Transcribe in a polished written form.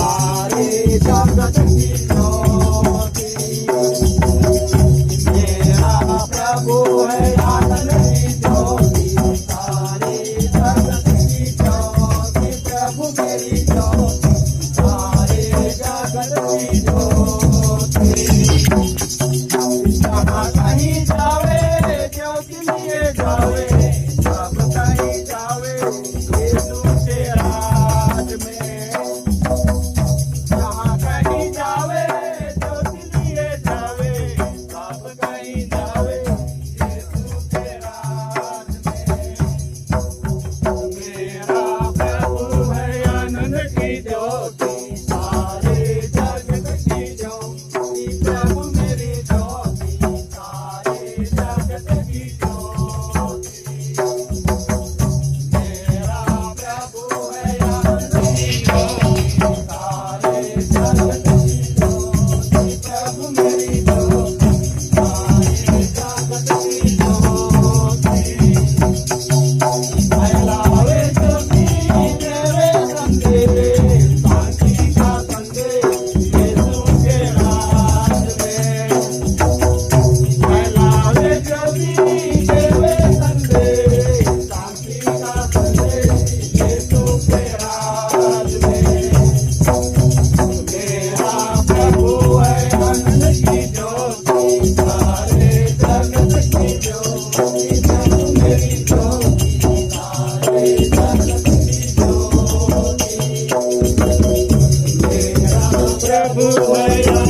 सारे जगत की ज्योति। मेरा प्रभु है आनंद की ज्योति, सारे जगत की ज्योति। प्रभु मेरी ज्योति, सारे जगत की ज्योति। जहाँ कहीं जावे ज्योति लिए जावे, सब कहीं जावे यीशु के राज में। जहाँ कहीं जावे ज्योति लिए जावे, सब कहीं जावे यीशु के राज में। मेरा प्रभु है आनंद की ज्योति, सारे जगत की ज्योति। प्रभु मेरी ज्योति, सारे जगत की ज्योति। मेरा प्रभु है आनंद की ज्योति, सारे जगत की ज्योति। प्रभु मेरी ज्योति, सारे जगत की ज्योति। फैलावे ज्योति तेरे संदेश, शांति का संदेश यीशु के राज में। फैलावे ज्योति तेरे संदेश, शांति का संदेश यीशु के राज में। मेरा प्रभु है आनंद की ज्योति, सारे जगत की ज्योति। प्रभु मेरी ज्योति, सारे जगत की ज्योति। मेरा प्रभु है